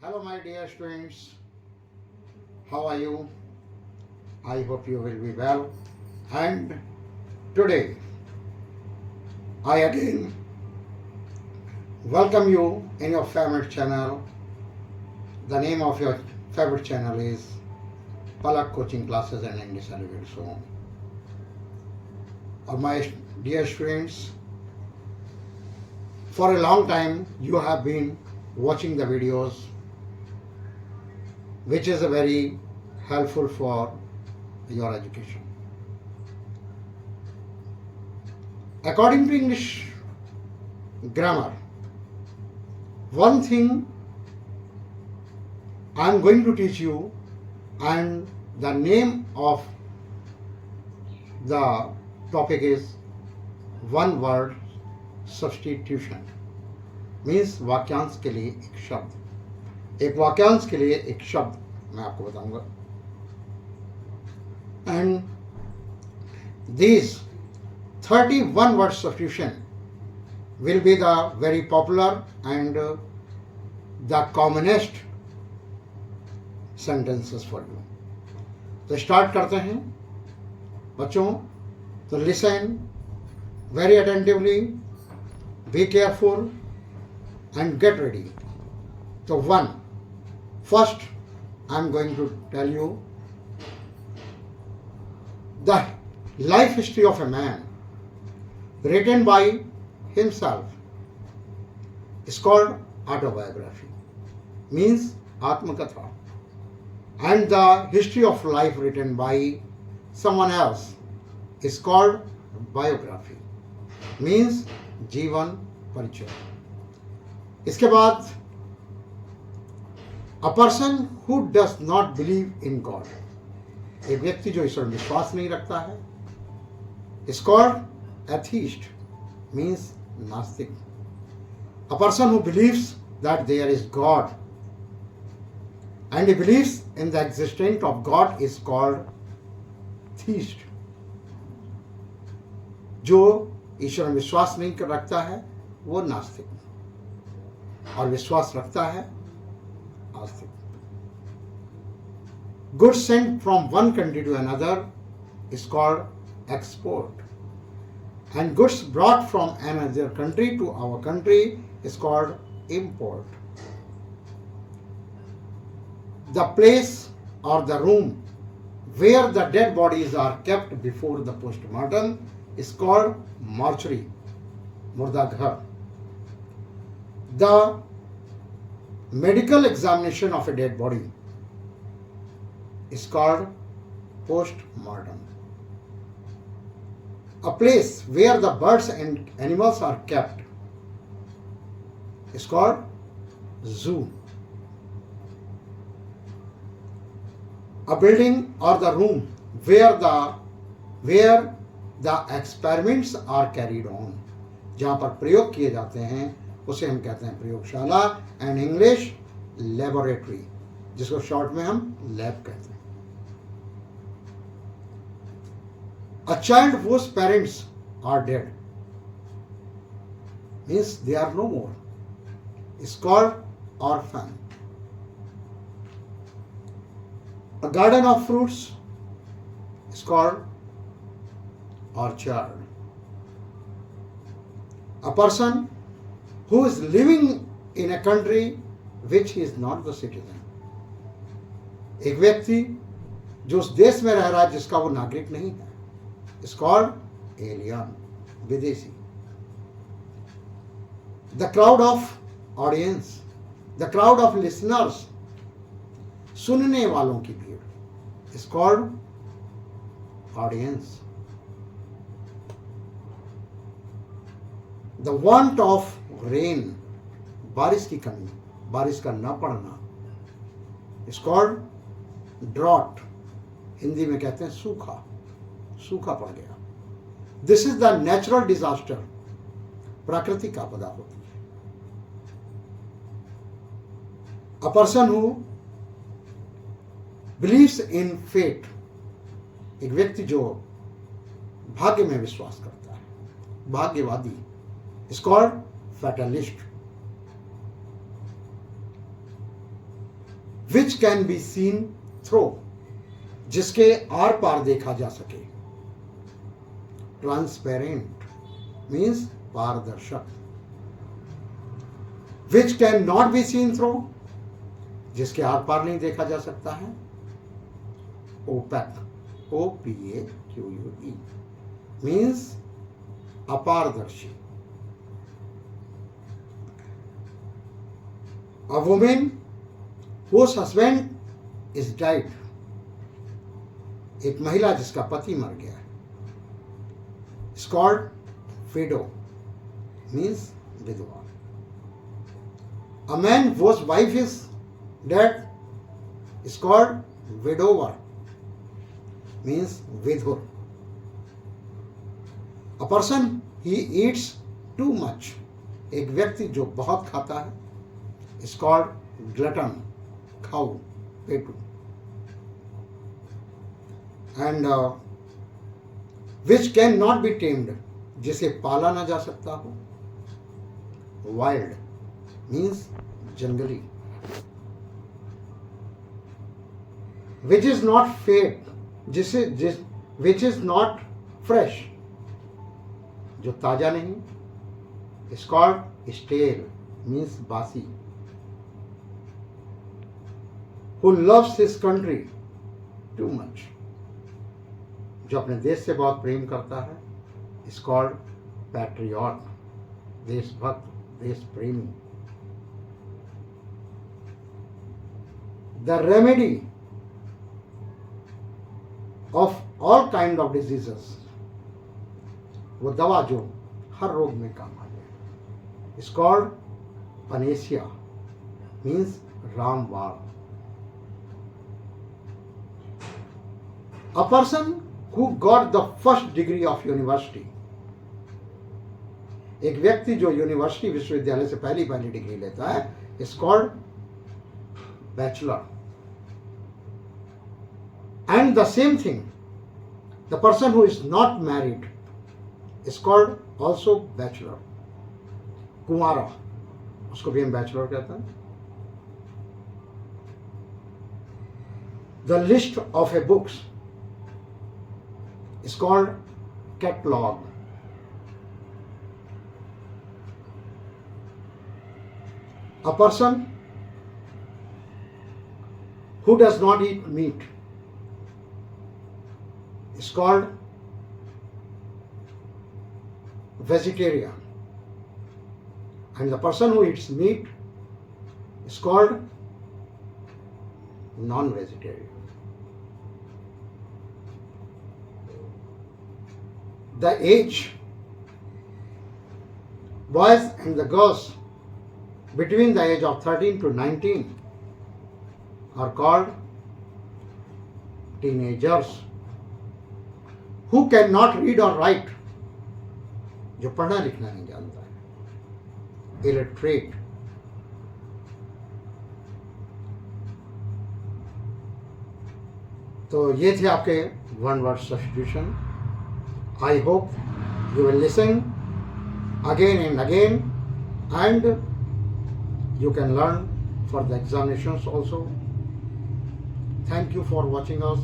Hello, my dear students. How are you? I hope you will be well. And today, I again welcome you in your favorite channel. The name of your favorite channel is Palak Coaching Classes and English Elevate Zone. My dear students, for a long time you have been watching the videos, which is very helpful for your education. According to English grammar, one thing I am going to teach you, and the name of the topic is one word substitution. Means वाक्यांश के लिए एक शब्द, एक वाक्यांश के लिए एक शब्द मैं आपको बताऊंगा. And these 31 word substitution will be the very popular and the commonest sentences for you. तो स्टार्ट करते हैं बच्चों. तो listen very attentively, be careful and get ready. So first I am going to tell you the life history of a man written by himself is called autobiography, means Atmakatha, and the history of life written by someone else is called biography, means जीवन परिचय. इसके बाद a person who does not believe in God, एक व्यक्ति जो ईश्वर में विश्वास नहीं रखता है, is called atheist, means नास्तिक. A person who believes that there is God and he believes in the existence of God is called theist. जो ईश्वर में विश्वास नहीं रखता है वो नास्तिक, और विश्वास रखता है आस्तिक. Goods sent from one country to another is called export, and goods brought from another country to our country is called import. The place or the room where the dead bodies are kept before the postmortem is called mortuary, murdaghar. The medical examination of a dead body is called post-mortem. A place where the birds and animals are kept is called zoo. A building or the room where the experiments are carried on, जहाँ पर प्रयोग किए जाते हैं उसे हम कहते हैं प्रयोगशाला, एंड इंग्लिश लेबोरेटरी, जिसको शॉर्ट में हम लैब कहते हैं. A child whose parents are dead, means they are no more, is called orphan. A garden of fruits is called orchard. A person who is living in a country which he is not the citizen, एक व्यक्ति जो उस देश में रह रहा है जिसका वो नागरिक नहीं है, is called alien, विदेशी. The crowd of audience, the crowd of listeners, सुनने वालों की भीड़, is called audience. The want of rain, बारिश की कमी, बारिश का न पड़ना, is called drought. हिंदी में कहते हैं सूखा, सूखा पड़ गया. This is the natural disaster, प्राकृतिक आपदा होती है. A person who believes in fate, एक व्यक्ति जो भाग्य में विश्वास करता है, भाग्यवादी, is called fatalist. Which can be seen through, जिसके आर पार देखा जा सके। ट्रांसपेरेंट मीन्स पारदर्शक। Which can not be seen through, जिसके आर पार नहीं देखा जा सकता है। ओपेक, OPAQUE मीन्स अपारदर्शी। A woman whose husband is died, एक महिला जिसका पति मर गया है, is called widow means विधवा। A man whose wife is dead is called widower means vidhur। A person he eats too much, एक व्यक्ति जो बहुत खाता है, is called glutton, खाऊ, पेटू। And which can not be tamed, जिसे पाला ना जा सकता हो। wild means जंगली। which is not fake, which is not fresh, जो ताजा नहीं, is called stale means बासी। who loves his country too much, जो अपने देश से बहुत प्रेम करता है, is called patriot, देशभक्त, देश प्रेमी। the remedy of all kind of diseases, वो दवा जो हर रोग में काम आ जाए, is called panacea means रामबाण। A person who got the first degree of university, एक व्यक्ति जो यूनिवर्सिटी विश्वविद्यालय से पहली डिग्री लेता है, is called bachelor। And the same thing, the person who is not married is called also bachelor। कुंवारा, उसको भी हम बैचलर कहते हैं। The list of a books is called catalog। A person who does not eat meat is called vegetarian, and the person who eats meat is called non-vegetarian। The age, boys and the girls between the age of 13 to 19 are called teenagers। who cannot read or write, जो पढ़ना लिखना नहीं जानता है, illiterate। तो ये थे आपके one word substitution. I hope you will listen again and again, and you can learn for the examinations also। Thank you for watching us.